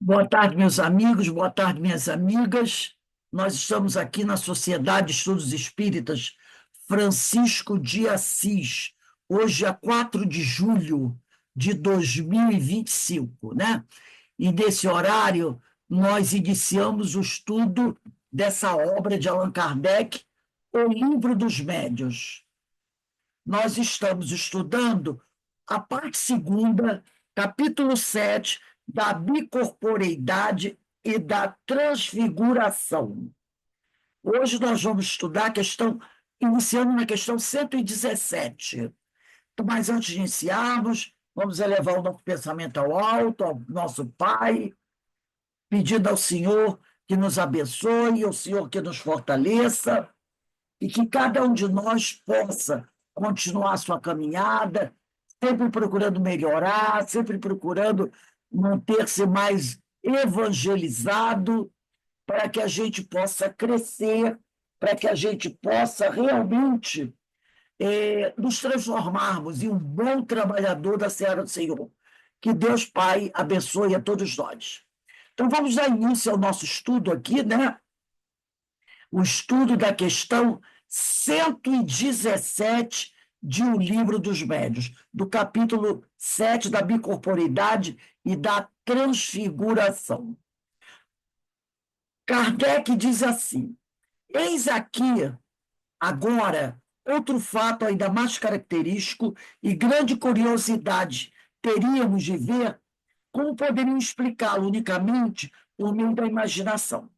Boa tarde, meus amigos, boa tarde, minhas amigas. Nós estamos aqui na Sociedade de Estudos Espíritas Francisco de Assis, hoje é 4 de julho de 2025, né? E nesse horário nós iniciamos o estudo dessa obra de Allan Kardec, O Livro dos Médiuns. Nós estamos estudando a parte segunda, capítulo 7, da bicorporeidade e da transfiguração. Hoje nós vamos estudar a questão, iniciando na questão 117. Então, mas antes de iniciarmos, vamos elevar o nosso pensamento ao alto, ao nosso Pai, pedindo ao Senhor que nos abençoe, ao Senhor que nos fortaleça, e que cada um de nós possa continuar a sua caminhada, sempre procurando melhorar, sempre procurando manter-se mais evangelizado, para que a gente possa crescer, para que a gente possa realmente nos transformarmos em um bom trabalhador da Seara do Senhor. Que Deus Pai abençoe a todos nós. Então, vamos dar início ao nosso estudo aqui, né? O estudo da questão 117 de O Livro dos Médiuns, do capítulo 7 da bicorporeidade e da transfiguração. Kardec diz assim: eis aqui, agora, outro fato ainda mais característico e grande curiosidade teríamos de ver como poderíamos explicá-lo unicamente por meio da imaginação.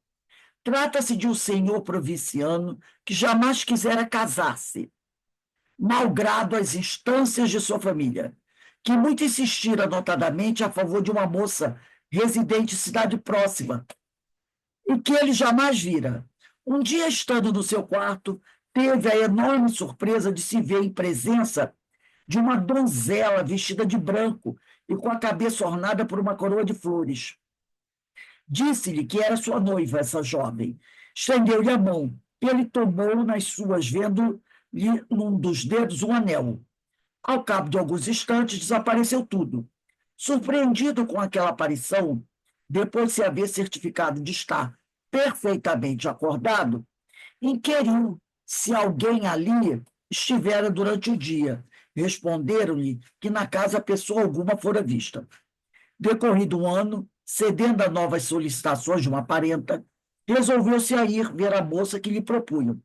Trata-se de um senhor provinciano que jamais quisera casar-se, malgrado as instâncias de sua família, que muito insistira notadamente a favor de uma moça residente em cidade próxima, e que ele jamais vira. Um dia, estando no seu quarto, teve a enorme surpresa de se ver em presença de uma donzela vestida de branco e com a cabeça ornada por uma coroa de flores. Disse-lhe que era sua noiva, essa jovem. Estendeu-lhe a mão. Ele tomou nas suas, vendo-lhe num dos dedos um anel. Ao cabo de alguns instantes, desapareceu tudo. Surpreendido com aquela aparição, depois de se haver certificado de estar perfeitamente acordado, inquiriu se alguém ali estivera durante o dia. Responderam-lhe que na casa pessoa alguma fora vista. Decorrido um ano, cedendo a novas solicitações de uma parenta, resolveu-se a ir ver a moça que lhe propunham.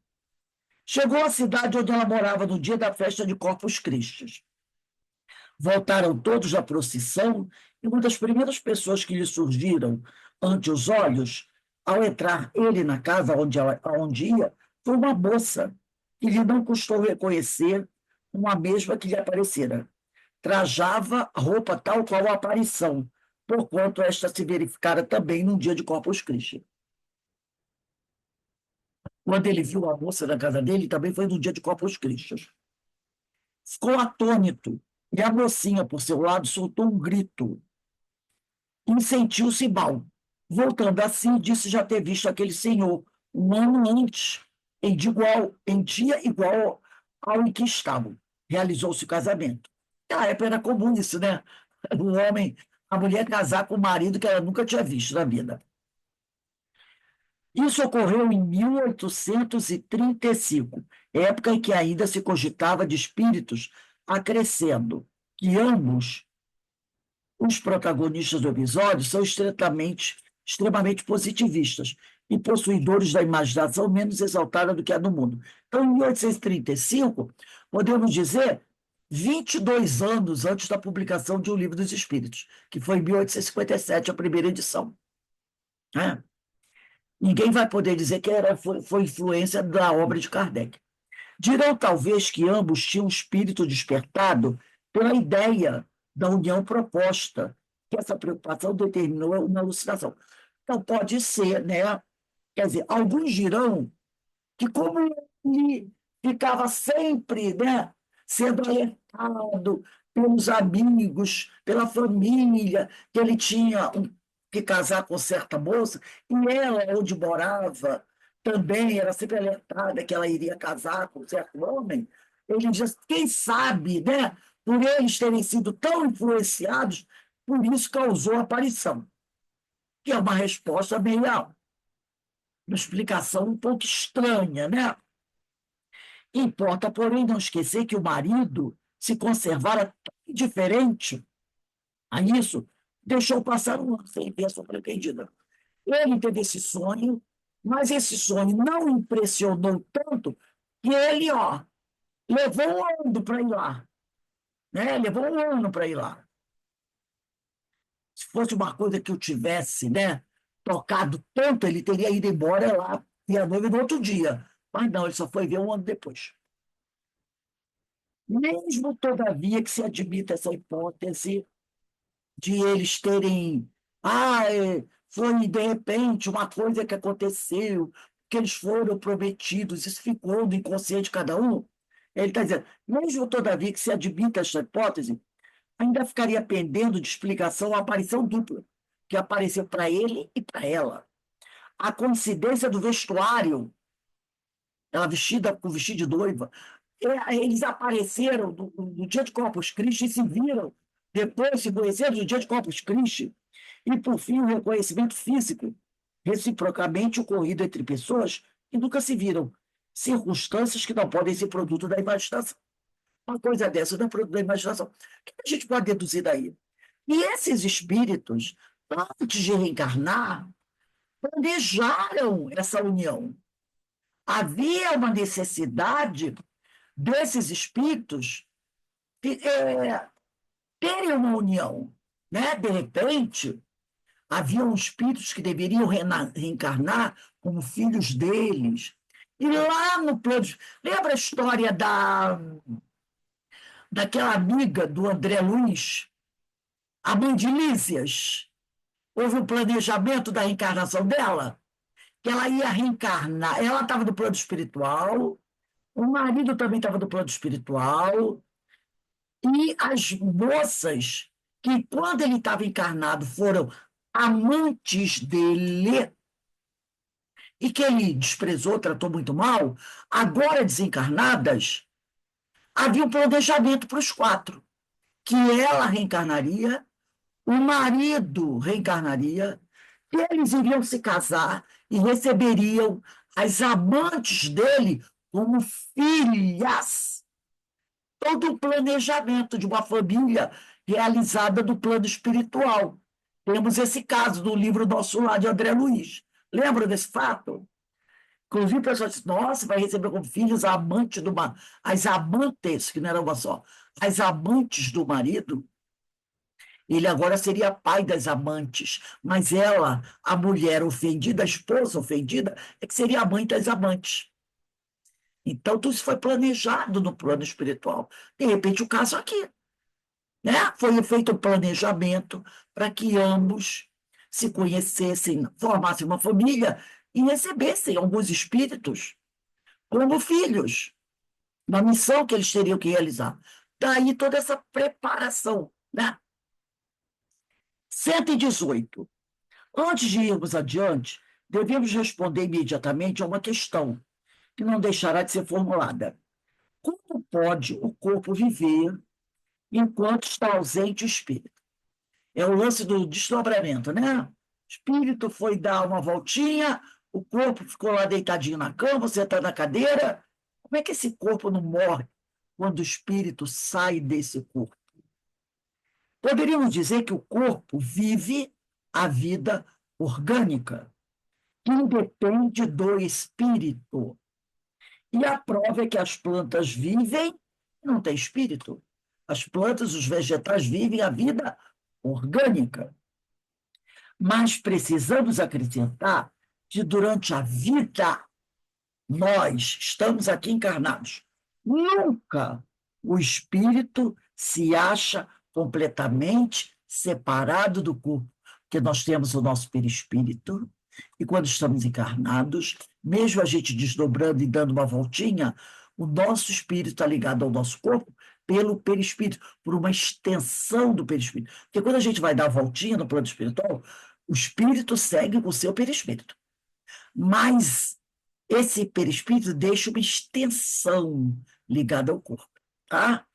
Chegou à cidade onde ela morava no dia da festa de Corpus Christi. Voltaram todos da procissão e uma das primeiras pessoas que lhe surgiram ante os olhos, ao entrar ele na casa onde ia, foi uma moça que lhe não custou reconhecer uma mesma que lhe aparecera. Trajava roupa tal qual a aparição, porquanto esta se verificara também num dia de Corpus Christi. Quando ele viu a moça na casa dele, também foi no dia de Corpus Christi. Ficou atônito, e a mocinha, por seu lado, soltou um grito e sentiu-se mal. Voltando assim, disse já ter visto aquele senhor um ano antes, em dia igual ao em que estavam. Realizou-se o casamento. Na época era comum isso, né? O homem, a mulher casar com o marido que ela nunca tinha visto na vida. Isso ocorreu em 1835, época em que ainda se cogitava de espíritos acrescendo que ambos os protagonistas do episódio são extremamente positivistas e possuidores da imaginação menos exaltada do que a do mundo. Então, em 1835, podemos dizer 22 anos antes da publicação de O Livro dos Espíritos, que foi em 1857, a primeira edição. Né? Ninguém vai poder dizer que foi influência da obra de Kardec. Dirão talvez que ambos tinham espírito despertado pela ideia da união proposta, que essa preocupação determinou uma alucinação. Então, pode ser, né? Quer dizer, alguns dirão que, como ele ficava sempre, né, sendo alertado pelos amigos, pela família, que ele tinha que casar com certa moça, e ela, onde morava, também era sempre alertada que ela iria casar com certo homem, ele diz, quem sabe, né, por eles terem sido tão influenciados, por isso causou a aparição. que é uma resposta meio, uma explicação um pouco estranha, né? Importa, porém, não esquecer que o marido se conservara tão indiferente a isso, deixou passar um ano sem ver a sua pretendida. Ele teve esse sonho, mas esse sonho não impressionou tanto que ele, levou um ano para ir lá, né? Levou um ano para ir lá. Se fosse uma coisa que eu tivesse, né, tocado tanto, ele teria ido embora lá e a noiva no outro dia. Mas não, ele só foi ver um ano depois. Mesmo, todavia, que se admita essa hipótese de eles terem. Foi de repente uma coisa que aconteceu, que eles foram prometidos, isso ficou no inconsciente de cada um. Ele está dizendo, mesmo todavia que se admita esta hipótese, ainda ficaria pendendo de explicação a aparição dupla, que apareceu para ele e para ela. A coincidência do vestuário, ela vestida com vestido de noiva, eles apareceram no dia de Corpus Christi e se viram, depois se conheceram no dia de Corpus Christi, e, por fim, o reconhecimento físico, reciprocamente ocorrido entre pessoas que nunca se viram, circunstâncias que não podem ser produto da imaginação. Uma coisa dessa não é produto da imaginação. O que a gente pode deduzir daí? E esses espíritos, antes de reencarnar, planejaram essa união. Havia uma necessidade desses espíritos terem uma união. Né? De repente, haviam espíritos que deveriam reencarnar como filhos deles. E lá no plano. Lembra a história daquela amiga do André Luiz, a mãe de Lísias? Houve um planejamento da reencarnação dela, que ela ia reencarnar. Ela estava no plano espiritual, o marido também estava no plano espiritual, e as moças que, quando ele estava encarnado, foram amantes dele e que ele desprezou, tratou muito mal, agora desencarnadas, havia um planejamento para os quatro, que ela reencarnaria, o marido reencarnaria, e eles iriam se casar e receberiam as amantes dele como filhas. Todo o planejamento de uma família realizada do plano espiritual. Temos esse caso no livro Nosso Lar, de André Luiz. Lembra desse fato? Inclusive, o pessoal disse, nossa, vai receber como filhos a amante as amantes, que não era uma só, as amantes do marido. Ele agora seria pai das amantes, mas ela, a mulher ofendida, a esposa ofendida, é que seria a mãe das amantes. Então, tudo isso foi planejado no plano espiritual. De repente, o caso aqui, né? Foi feito um planejamento para que ambos se conhecessem, formassem uma família e recebessem alguns espíritos como filhos, na missão que eles teriam que realizar. Daí toda essa preparação, né? 118. Antes de irmos adiante, devemos responder imediatamente a uma questão que não deixará de ser formulada. Como pode o corpo viver enquanto está ausente o espírito? É o lance do desdobramento, né? O espírito foi dar uma voltinha, o corpo ficou lá deitadinho na cama, você está na cadeira. Como é que esse corpo não morre quando o espírito sai desse corpo? Poderíamos dizer que o corpo vive a vida orgânica, que independe do espírito. E a prova é que as plantas vivem e não têm espírito. As plantas, os vegetais vivem a vida orgânica. Mas precisamos acrescentar que durante a vida nós estamos aqui encarnados. Nunca o espírito se acha completamente separado do corpo, porque nós temos o nosso perispírito, e quando estamos encarnados, mesmo a gente desdobrando e dando uma voltinha, o nosso espírito está ligado ao nosso corpo pelo perispírito, por uma extensão do perispírito. Porque quando a gente vai dar a voltinha no plano espiritual, o espírito segue com o seu perispírito. Mas esse perispírito deixa uma extensão ligada ao corpo, tá?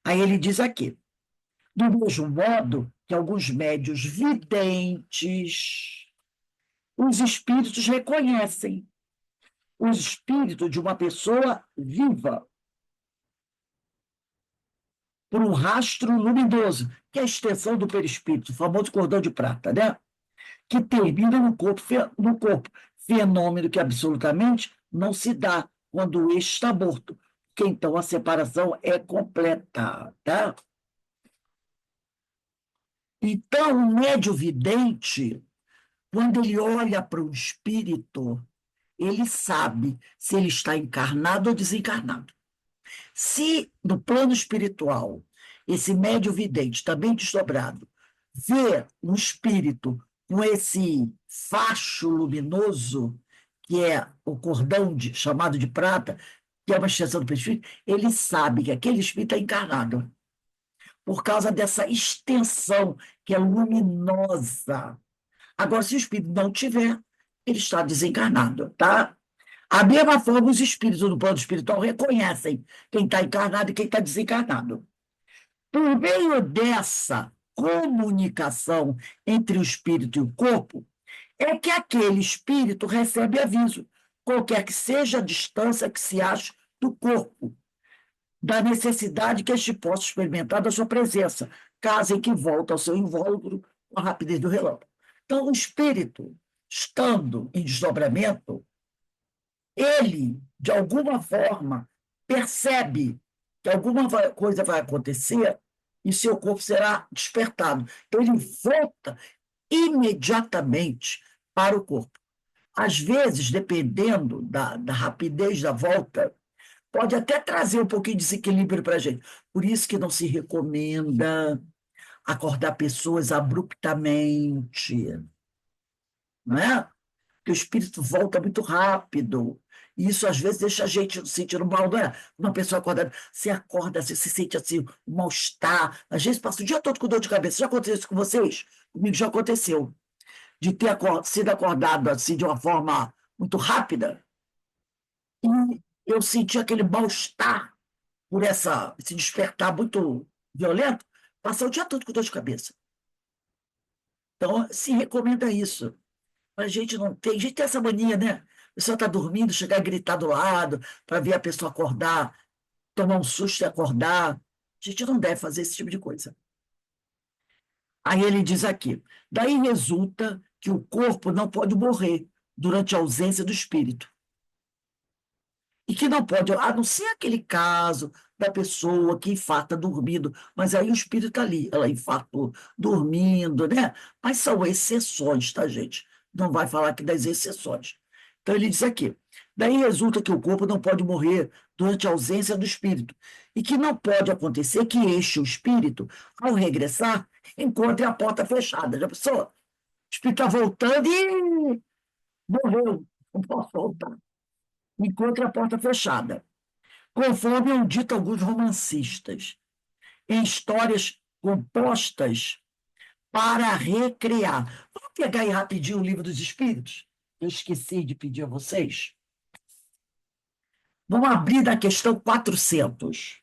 Aí ele diz aqui, do mesmo modo, que alguns médios videntes, os espíritos reconhecem o espírito de uma pessoa viva por um rastro luminoso, que é a extensão do perispírito, o famoso cordão de prata, né? Que termina no corpo, fenômeno que absolutamente não se dá quando o eixo está morto, porque então a separação é completa, tá? Então, o médio vidente, quando ele olha para o espírito, ele sabe se ele está encarnado ou desencarnado. Se, no plano espiritual, esse médio vidente, também desdobrado, vê um espírito com esse facho luminoso, que é o cordão chamado de prata, que é uma extensão do perispírito, ele sabe que aquele espírito é encarnado, por causa dessa extensão que é luminosa. Agora, se o espírito não tiver, ele está desencarnado, tá? A mesma forma, os espíritos do plano espiritual reconhecem quem está encarnado e quem está desencarnado. Por meio dessa comunicação entre o espírito e o corpo, é que aquele espírito recebe aviso, qualquer que seja a distância que se ache do corpo, da necessidade que este possa experimentar da sua presença, caso em que volte ao seu invólucro com a rapidez do relâmpago. Então, o espírito, estando em desdobramento, ele, de alguma forma, percebe que alguma coisa vai acontecer e seu corpo será despertado. Então, ele volta imediatamente para o corpo. Às vezes, dependendo da rapidez da volta, pode até trazer um pouquinho de desequilíbrio para a gente. Por isso que não se recomenda acordar pessoas abruptamente, não é? Porque o espírito volta muito rápido. E isso, às vezes, deixa a gente sentindo mal, não é? Uma pessoa acordada, você acorda, você se sente assim, um mal-estar. Às vezes passa o dia todo com dor de cabeça. Já aconteceu isso com vocês? Comigo já aconteceu. De ter sido acordado assim de uma forma muito rápida. E eu senti aquele mal-estar por esse despertar muito violento, passar o dia todo com dor de cabeça. Então, se recomenda isso. A gente não tem, a gente tem essa mania, né? A pessoa está dormindo, chegar e gritar do lado, para ver a pessoa acordar, tomar um susto e acordar. A gente não deve fazer esse tipo de coisa. Aí ele diz aqui: daí resulta que o corpo não pode morrer durante a ausência do espírito. E que não pode, a não ser aquele caso da pessoa que infarta dormindo, mas aí o espírito está ali, ela infartou dormindo, né? Mas são exceções, tá, gente? Não vai falar aqui das exceções. Então ele diz aqui: daí resulta que o corpo não pode morrer durante a ausência do espírito, e que não pode acontecer que este, o espírito, ao regressar, encontre a porta fechada. Já pensou? O espírito está voltando e morreu, não posso voltar. Encontra a porta fechada, conforme é dito alguns romancistas, em histórias compostas para recriar. Vamos pegar aí rapidinho o Livro dos Espíritos? Eu esqueci de pedir a vocês. Vamos abrir da questão 400.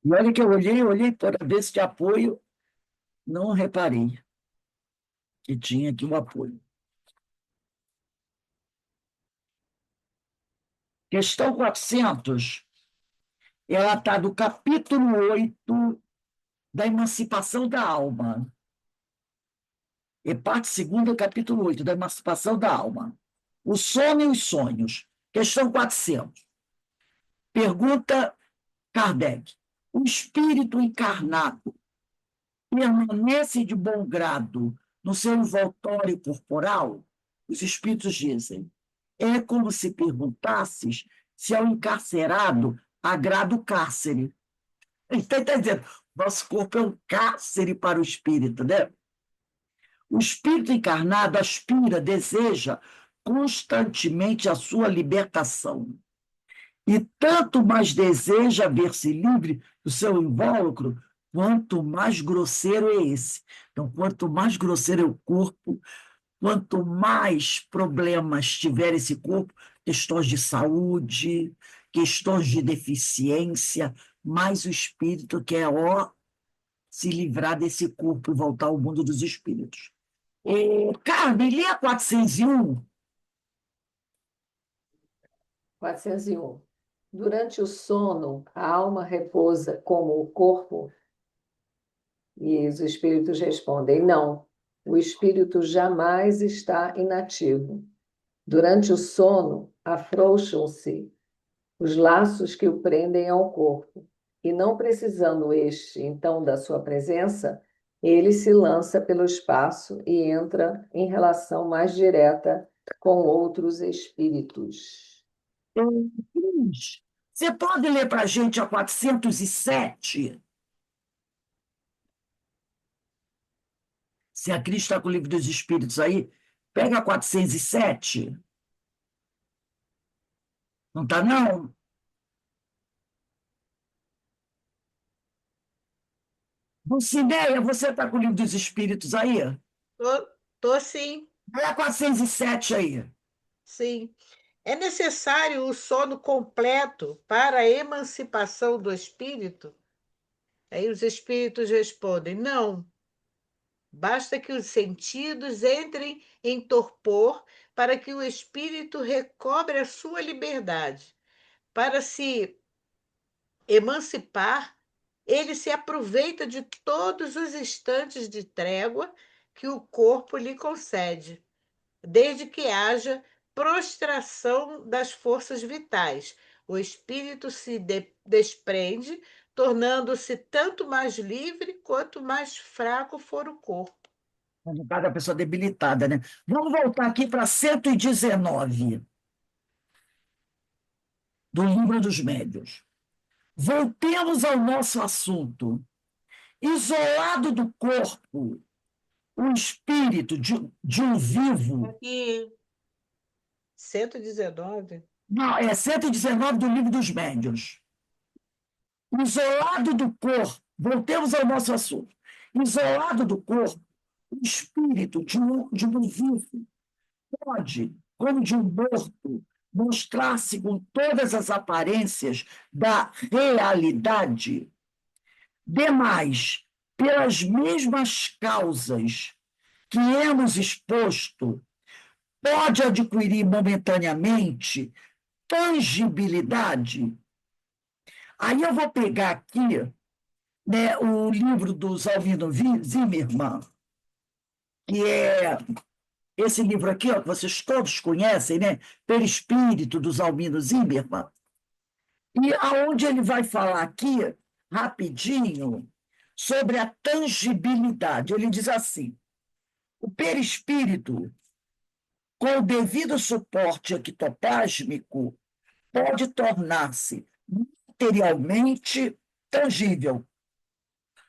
E olha que eu olhei para ver se de apoio, não reparei que tinha aqui um apoio. Questão 400, ela está do capítulo 8 da Emancipação da Alma. E parte segunda, capítulo 8 da Emancipação da Alma. O sono e os sonhos. Questão 400. Pergunta Kardec: o espírito encarnado permanece de bom grado no seu envoltório corporal? Os espíritos dizem: é como se perguntasses se ao encarcerado agrada o cárcere. Ele está dizendo: nosso corpo é um cárcere para o espírito, né? O espírito encarnado aspira, deseja constantemente a sua libertação. E tanto mais deseja ver-se livre do seu invólucro, quanto mais grosseiro é esse. Então, quanto mais grosseiro é o corpo, quanto mais problemas tiver esse corpo, questões de saúde, questões de deficiência, mais o espírito quer, ó, se livrar desse corpo e voltar ao mundo dos espíritos. Carmen, lê a 401. 401. Durante o sono, a alma repousa como o corpo? E os espíritos respondem: não, o espírito jamais está inativo. Durante o sono, afrouxam-se os laços que o prendem ao corpo, e não precisando este, então, da sua presença, ele se lança pelo espaço e entra em relação mais direta com outros espíritos. Você pode ler para a gente a 407? Se a Cris está com o livro dos Espíritos aí, pega a 407. Não está, não? Dulcineia, você está com o livro dos Espíritos aí? Tô sim, Pega a 407 aí. sim. É necessário o sono completo para a emancipação do espírito? Aí os espíritos respondem: não. Basta que os sentidos entrem em torpor para que o espírito recobre a sua liberdade. Para se emancipar, ele se aproveita de todos os instantes de trégua que o corpo lhe concede, desde que haja prostração das forças vitais. O espírito se desprende, tornando-se tanto mais livre quanto mais fraco for o corpo. No caso da pessoa debilitada, né? Vamos voltar aqui para 119 do Livro dos Médiuns. Voltemos ao nosso assunto. Isolado do corpo, o espírito de um vivo. E 119? Não, é 119 do Livro dos Médiuns. Isolado do corpo, voltemos ao nosso assunto. Isolado do corpo, o espírito de um vivo pode, como de um morto, mostrar-se com todas as aparências da realidade. Demais, pelas mesmas causas que hemos exposto, pode adquirir momentaneamente tangibilidade. Aí eu vou pegar aqui, né, o livro do Zalvino Zimmermann, que é esse livro aqui, ó, que vocês todos conhecem, né? Perispírito, do Zalvino Zimmermann, e aonde ele vai falar aqui, rapidinho, sobre a tangibilidade. Ele diz assim: o perispírito, com o devido suporte ectoplásmico, pode tornar-se materialmente tangível,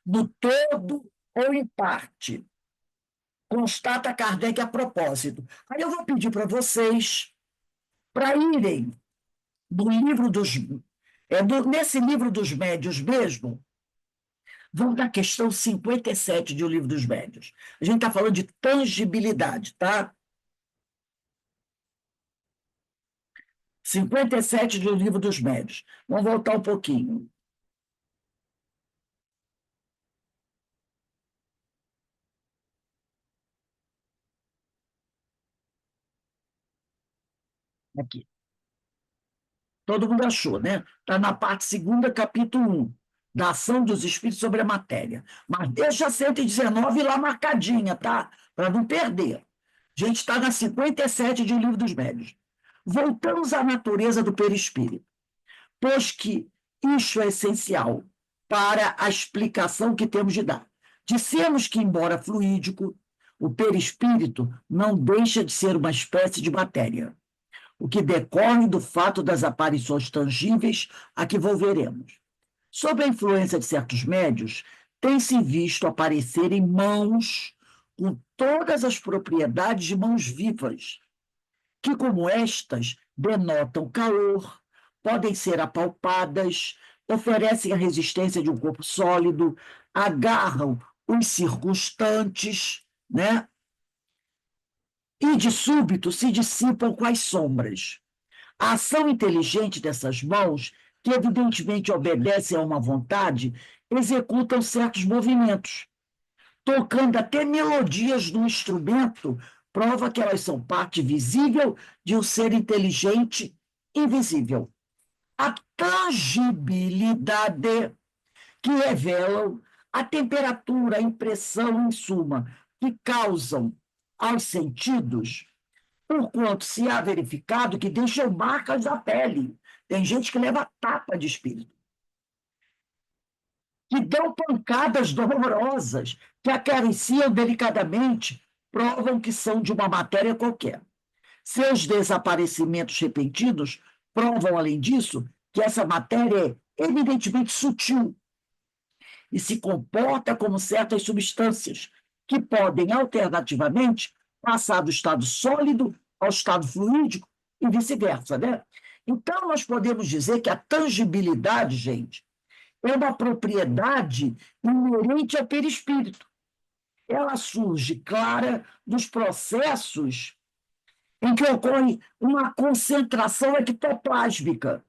no todo ou em parte. Constata Kardec a propósito. Aí eu vou pedir para vocês para irem no livro dos. Nesse livro dos médios mesmo, vamos na questão 57 de O Livro dos Médios. A gente está falando de tangibilidade, tá? 57 do Livro dos Médios. Vamos voltar um pouquinho. Aqui. Todo mundo achou, né? Está na parte segunda, capítulo 1, da ação dos espíritos sobre a matéria. Mas deixa a 119 lá marcadinha, tá? Para não perder. A gente está na 57 de O Livro dos Médios. Voltamos à natureza do perispírito, pois que isso é essencial para a explicação que temos de dar. Dissemos que, embora fluídico, o perispírito não deixa de ser uma espécie de matéria, o que decorre do fato das aparições tangíveis a que volveremos. Sob a influência de certos médios, tem-se visto aparecerem mãos com todas as propriedades de mãos vivas, que, como estas, denotam calor, podem ser apalpadas, oferecem a resistência de um corpo sólido, agarram os circunstantes, né? e de súbito se dissipam com as sombras. A ação inteligente dessas mãos, que evidentemente obedecem a uma vontade, executam certos movimentos, tocando até melodias no instrumento, prova que elas são parte visível de um ser inteligente invisível. A tangibilidade que revelam a temperatura, a impressão, em suma, que causam aos sentidos, porquanto se há verificado que deixam marcas na pele. Tem gente que leva tapa de espírito, que dão pancadas dolorosas, que acariciam delicadamente, provam que são de uma matéria qualquer. Seus desaparecimentos repentinos provam, além disso, que essa matéria é evidentemente sutil e se comporta como certas substâncias que podem, alternativamente, passar do estado sólido ao estado fluídico e vice-versa, né? Então, nós podemos dizer que a tangibilidade, gente, é uma propriedade inerente ao perispírito. Ela surge clara dos processos em que ocorre uma concentração ectoplásmica,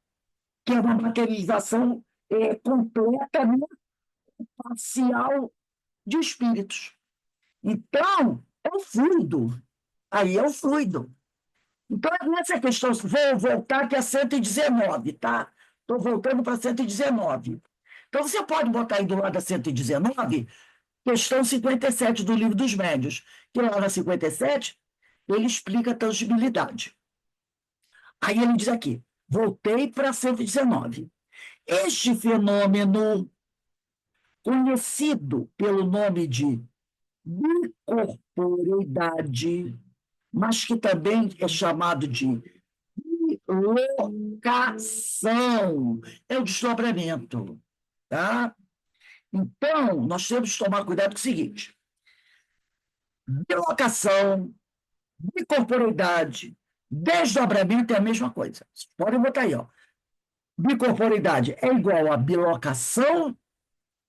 que é uma materialização completa, né, parcial de espíritos. Então, é o fluido. Aí é o fluido. Então, nessa questão, vou voltar aqui a 119, tá? Estou voltando para 119. Então, você pode botar aí do lado da 119, questão 57 do Livro dos Médiuns, que lá na 57, ele explica a tangibilidade. Aí ele diz aqui, voltei para 119. Este fenômeno, conhecido pelo nome de bicorporeidade, mas que também é chamado de bilocação, é o desdobramento, tá? Então, nós temos que tomar cuidado com o seguinte: bilocação, bicorporeidade, desdobramento é a mesma coisa. Vocês podem botar aí, ó. Bicorporeidade é igual a bilocação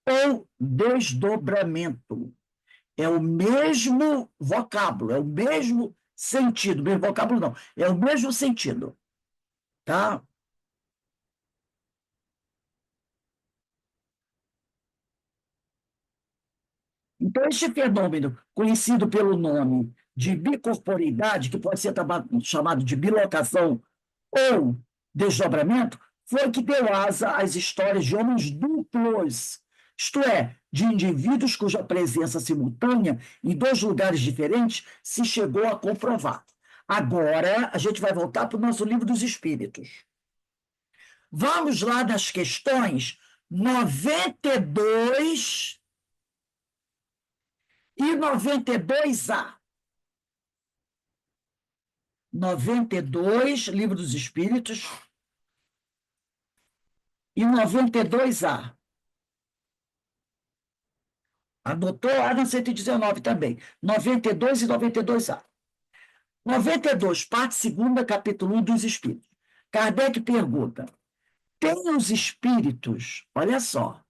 ou desdobramento. É o mesmo vocábulo, é o mesmo sentido, mesmo vocábulo não, é o mesmo sentido, tá? Então, este fenômeno, conhecido pelo nome de bicorporeidade, que pode ser chamado de bilocação ou desdobramento, foi que deu asa às histórias de homens duplos, isto é, de indivíduos cuja presença simultânea em dois lugares diferentes se chegou a comprovar. Agora, a gente vai voltar para o nosso livro dos Espíritos. Vamos lá nas questões 92 e 92A. 92, Livro dos Espíritos, e 92A. Anotou lá na 119 também. 92 e 92A. 92, parte segunda, capítulo 1 dos Espíritos. Kardec pergunta: tem os espíritos, olha só,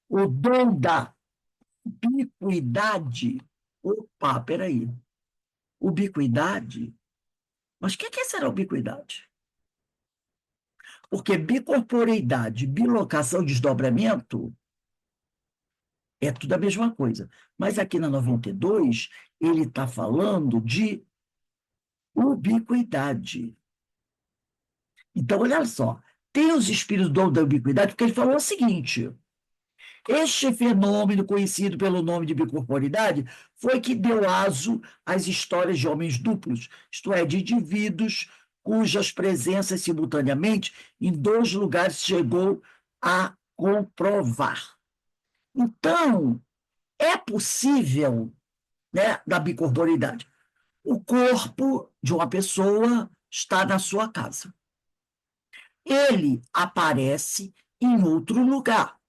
o dom da ubiquidade? Opa, peraí. Ubiquidade? Mas o que é essa ubiquidade? Porque bicorporeidade, bilocação, desdobramento é tudo a mesma coisa. Mas aqui na 92, ele está falando de ubiquidade. Então, olha só, tem os espíritos do dom da ubiquidade, porque ele falou o seguinte: este fenômeno, conhecido pelo nome de bicorporidade, foi que deu aso às histórias de homens duplos, isto é, de indivíduos cujas presenças simultaneamente em dois lugares chegou a comprovar. Então, é possível, né, da bicorporidade. O corpo de uma pessoa está na sua casa. Ele aparece em outro lugar.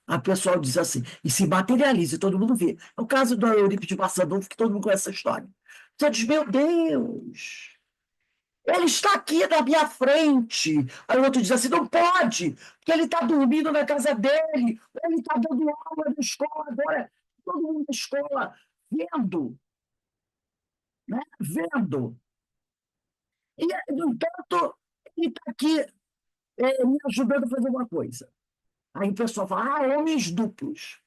A pessoa diz assim, e se materializa, e todo mundo vê. É o caso do Eurípides Barçanufo, que todo mundo conhece essa história. Você diz, meu Deus, ele está aqui na minha frente. Aí o outro diz assim, não pode, porque ele está dormindo na casa dele, ele está dando aula na escola agora, todo mundo na escola, vendo. né? Vendo. E, no entanto, ele está aqui me ajudando a fazer uma coisa. Aí o pessoal fala, homens duplos.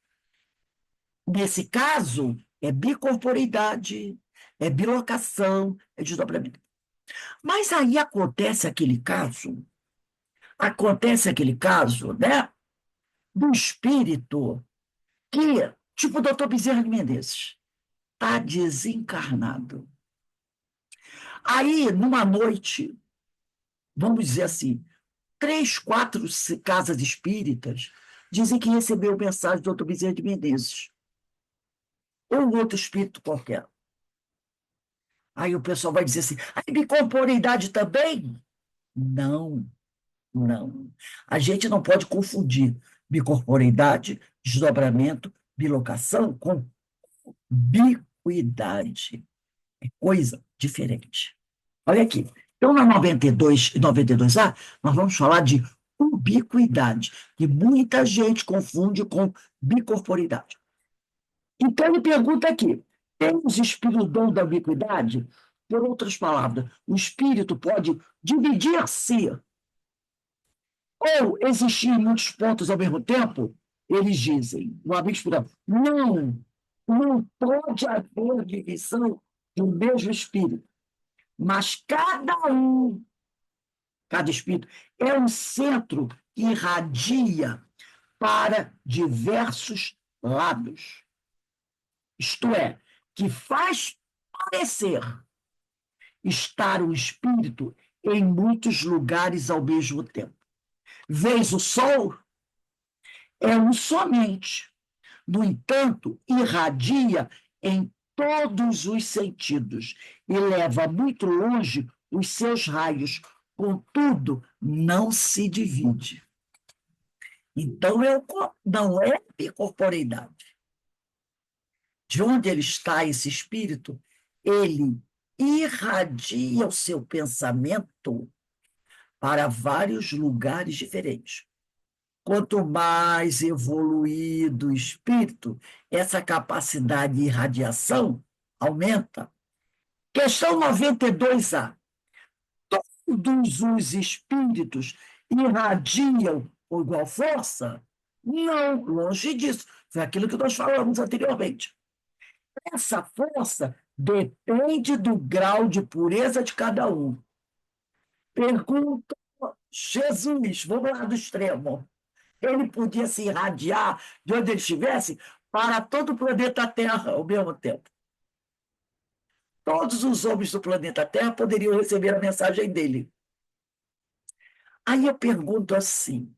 Nesse caso, é bicorporeidade, é bilocação, é desdobramento. Mas aí acontece aquele caso, né, do espírito que, tipo o doutor Bezerra de Menezes, está desencarnado. Aí, numa noite, vamos dizer assim, 3, 4 casas espíritas dizem que recebeu mensagem do doutor Bezerra de Menezes, ou um outro espírito qualquer. Aí o pessoal vai dizer assim, a bicorporeidade também? Não, não. A gente não pode confundir bicorporeidade, desdobramento, bilocação com bicuidade. É coisa diferente. Olha aqui. Então, na 92 e 92A, nós vamos falar de ubiquidade, que muita gente confunde com bicorporidade. Então, ele pergunta aqui: temos espírito dom da ubiquidade? Por outras palavras, o espírito pode dividir-se ou existir em muitos pontos ao mesmo tempo? Eles dizem, o amigo espiritual, não pode haver divisão do mesmo espírito, mas cada espírito, é um centro que irradia para diversos lados. Isto é, que faz parecer estar o espírito em muitos lugares ao mesmo tempo. Vês o sol? É um somente. No entanto, irradia em todos os sentidos e leva muito longe os seus raios, contudo, não se divide. Então, não é bicorporeidade. De onde ele está, esse espírito, ele irradia o seu pensamento para vários lugares diferentes. Quanto mais evoluído o espírito, essa capacidade de irradiação aumenta. Questão 92A. Todos os espíritos irradiam com igual força? Não, longe disso. Foi aquilo que nós falamos anteriormente. Essa força depende do grau de pureza de cada um. Pergunta Jesus, vamos lá do extremo. Ele podia se irradiar de onde ele estivesse para todo o planeta Terra ao mesmo tempo. Todos os homens do planeta Terra poderiam receber a mensagem dele. Aí eu pergunto assim,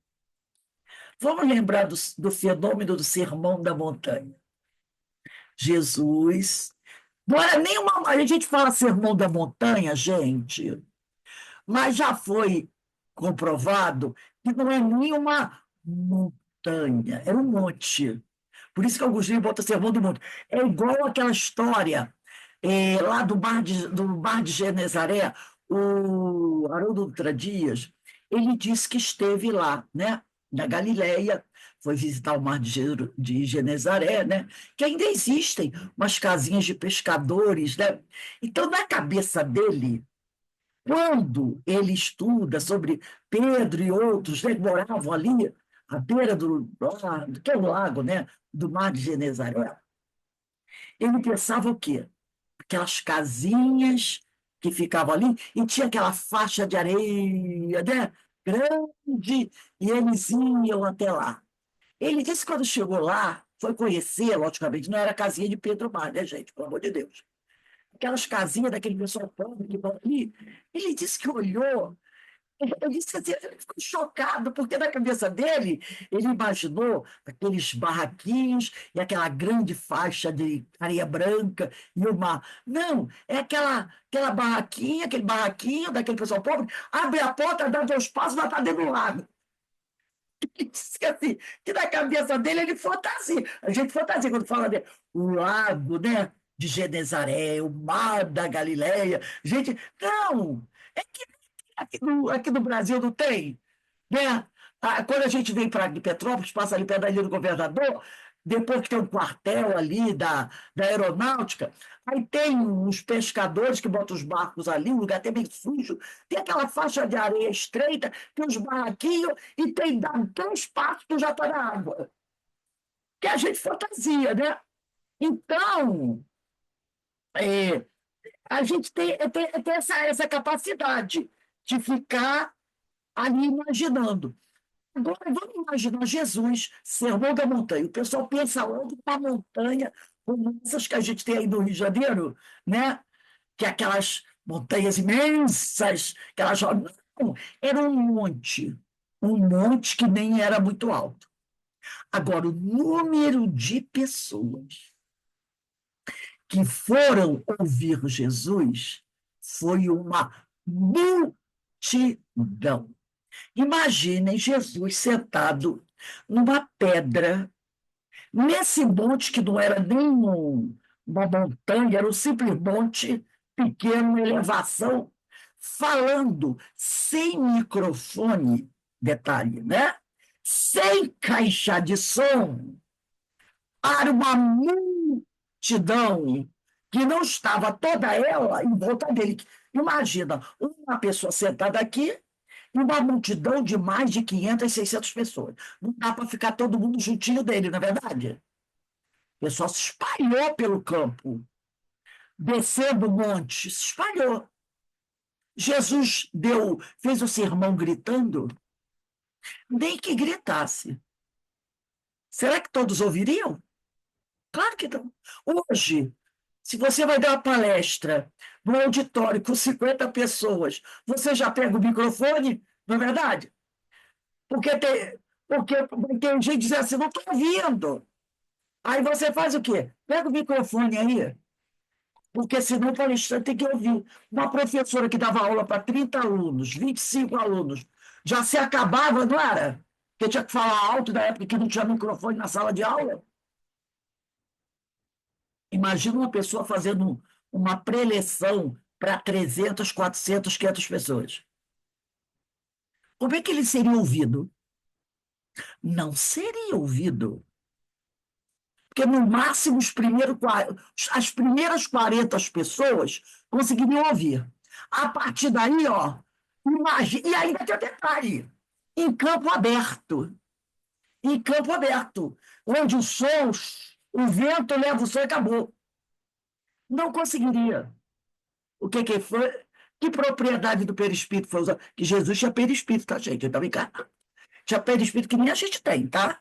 vamos lembrar do fenômeno do Sermão da Montanha. Jesus, não era nenhuma... A gente fala Sermão da Montanha, gente, mas já foi comprovado que não é nenhuma montanha, era um monte. Por isso que Agostinho bota Sermão do Monte. É igual aquela história lá do mar de Genezaré, o Haroldo Dutra Dias, ele disse que esteve lá, né, na Galileia, foi visitar o mar de Genezaré, né, que ainda existem umas casinhas de pescadores, né? Então, na cabeça dele, quando ele estuda sobre Pedro e outros, né, que moravam ali, à beira que é o lago, né, do mar de Genezaré, ele pensava o quê? Aquelas casinhas que ficavam ali, e tinha aquela faixa de areia, né, grande, e eles iam até lá. Ele disse que quando chegou lá, foi conhecer, logicamente, não era a casinha de Pedro Mar, né, gente, pelo amor de Deus. Aquelas casinhas daquele pessoal pobre que vão ali. Ele disse que olhou. Eu disse assim, ele ficou chocado, porque na cabeça dele, ele imaginou aqueles barraquinhos e aquela grande faixa de areia branca e o mar. Não, é aquela barraquinha, aquele barraquinho daquele pessoal pobre, abre a porta, dá 2 passos, vai estar dentro do lago. Ele disse que, assim, que na cabeça dele ele fantasia. A gente fantasia quando fala de o lago, né, de Genezaré, o mar da Galileia. Gente, não, é que aqui no Brasil não tem, né? Quando a gente vem para Petrópolis, passa ali perto da Ilha do Governador, depois que tem um quartel ali da aeronáutica, aí tem uns pescadores que botam os barcos ali, um lugar até bem sujo, tem aquela faixa de areia estreita, tem uns barraquinhos e tem dá 2 passos que já está na água. Que a gente fantasia, né? Então, é, a gente tem essa capacidade de ficar ali imaginando. Agora, vamos imaginar Jesus, Sermão da Montanha. O pessoal pensa logo na montanha, como essas que a gente tem aí no Rio de Janeiro, né? Que é aquelas montanhas imensas, aquelas... Não, era um monte que nem era muito alto. Agora, o número de pessoas que foram ouvir Jesus foi uma multidão. Imaginem Jesus sentado numa pedra, nesse monte que não era nem uma montanha, era um simples monte pequeno, uma elevação, falando sem microfone, detalhe, né? Sem caixa de som, para uma multidão que não estava toda ela em volta dele. Imagina, uma pessoa sentada aqui e uma multidão de mais de 500, 600 pessoas. Não dá para ficar todo mundo juntinho dele, não é verdade? O pessoal se espalhou pelo campo, descendo o monte, se espalhou. Jesus fez o sermão gritando, nem que gritasse. Será que todos ouviriam? Claro que não. Hoje, se você vai dar uma palestra no auditório com 50 pessoas, você já pega o microfone, não é verdade? Porque tem gente dizendo assim, não estou ouvindo. Aí você faz o quê? Pega o microfone aí, porque senão o palestrante tem que ouvir. Uma professora que dava aula para 30 alunos, 25 alunos, já se acabava, não era? Porque tinha que falar alto na época que não tinha microfone na sala de aula. Imagina uma pessoa fazendo uma preleção para 300, 400, 500 pessoas. Como é que ele seria ouvido? Não seria ouvido. Porque, no máximo, as primeiras 40 pessoas conseguiriam ouvir. A partir daí, ó, imagina, e ainda tem um detalhe: em campo aberto. Em campo aberto, onde o vento leva o som e acabou. Não conseguiria. O que foi? Que propriedade do perispírito foi usada? Que Jesus tinha perispírito, tá, gente? Então, encarnado. Tinha perispírito que nem a gente tem, tá?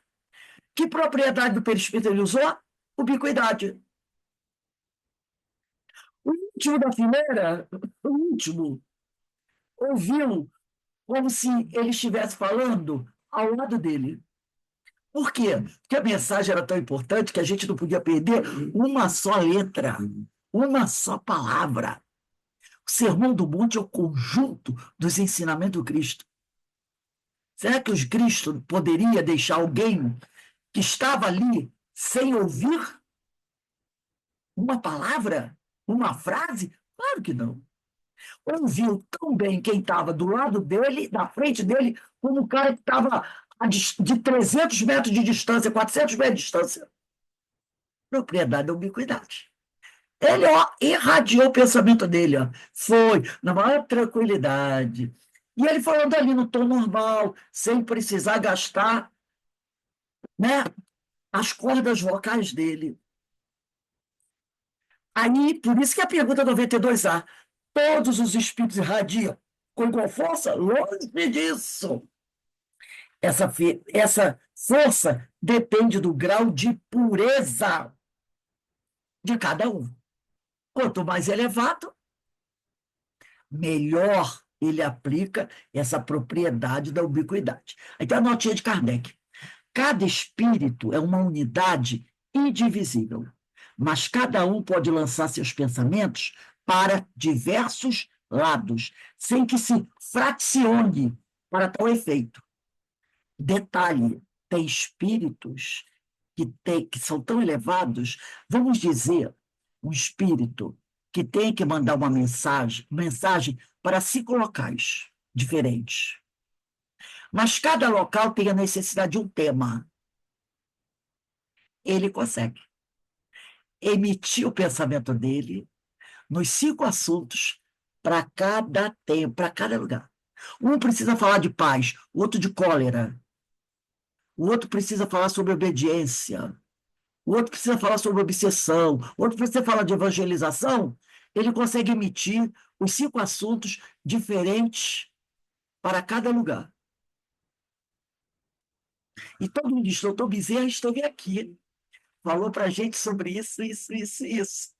Que propriedade do perispírito ele usou? Ubiquidade. O último da fileira, o último, ouviu como se ele estivesse falando ao lado dele. Por quê? Porque a mensagem era tão importante que a gente não podia perder uma só letra, uma só palavra. O Sermão do Monte é o conjunto dos ensinamentos do Cristo. Será que o Cristo poderia deixar alguém que estava ali sem ouvir uma palavra, uma frase? Claro que não. Ouviu tão bem quem estava do lado dele, na frente dele, como o cara que estava de 300 metros de distância, 400 metros de distância. Propriedade da ubiquidade. Ele, ó, irradiou o pensamento dele, ó. Foi na maior tranquilidade. E ele falando ali no tom normal, sem precisar gastar, né, as cordas vocais dele. Aí, por isso que a pergunta 92A, todos os espíritos irradiam com igual força? Longe disso. Essa força depende do grau de pureza de cada um. Quanto mais elevado, melhor ele aplica essa propriedade da ubiquidade. Aí tem a notinha de Kardec. Cada espírito é uma unidade indivisível, mas cada um pode lançar seus pensamentos para diversos lados, sem que se fracione para tal efeito. Detalhe, tem espíritos que são tão elevados, vamos dizer, um espírito que tem que mandar uma mensagem para 5 locais diferentes. Mas cada local tem a necessidade de um tema. ele consegue emitir o pensamento dele nos 5 assuntos para cada tempo, para cada lugar. Um precisa falar de paz, o outro de cólera, o outro precisa falar sobre obediência, o outro precisa falar sobre obsessão, o outro precisa falar de evangelização. Ele consegue emitir os 5 assuntos diferentes para cada lugar. E todo mundo diz, doutor Bezerra esteve aqui, falou para a gente sobre isso, isso, isso, isso.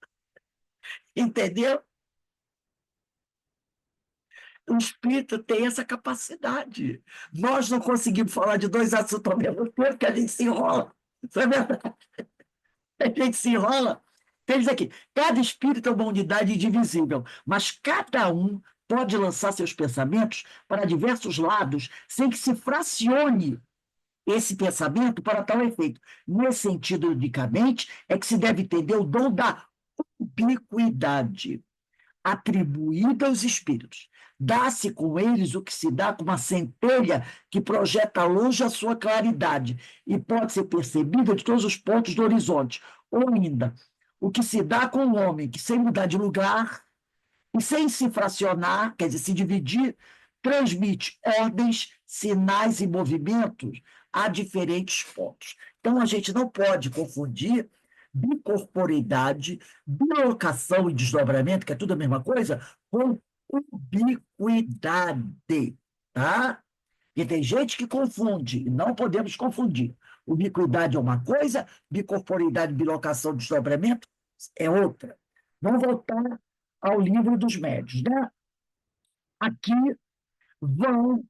Entendeu? O espírito tem essa capacidade. Nós não conseguimos falar de 2 assuntos ao mesmo tempo, porque a gente se enrola. Isso é verdade. A gente se enrola. Então, diz aqui, cada espírito é uma unidade indivisível, mas cada um pode lançar seus pensamentos para diversos lados sem que se fracione esse pensamento para tal efeito. Nesse sentido, unicamente, é que se deve entender o dom da ubiquidade atribuída aos espíritos. Dá-se com eles o que se dá com uma centelha que projeta longe a sua claridade e pode ser percebida de todos os pontos do horizonte. Ou ainda, o que se dá com o homem que, sem mudar de lugar e sem se fracionar, quer dizer, se dividir, transmite ordens, sinais e movimentos a diferentes pontos. Então, a gente não pode confundir bicorporeidade, bilocação e desdobramento, que é tudo a mesma coisa, com ubiquidade, tá? Porque tem gente que confunde, e não podemos confundir. Ubiquidade é uma coisa, bicorporeidade, bilocação, desdobramento é outra. Vamos voltar ao livro dos médios, né? Aqui vão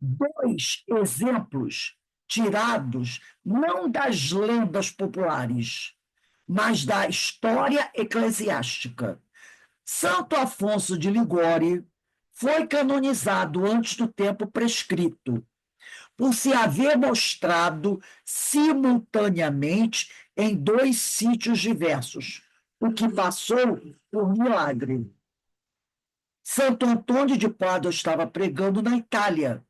2 exemplos tirados não das lendas populares, mas da história eclesiástica. Santo Afonso de Ligório foi canonizado antes do tempo prescrito, por se haver mostrado simultaneamente em 2 sítios diversos, o que passou por milagre. Santo Antônio de Pádua estava pregando na Itália,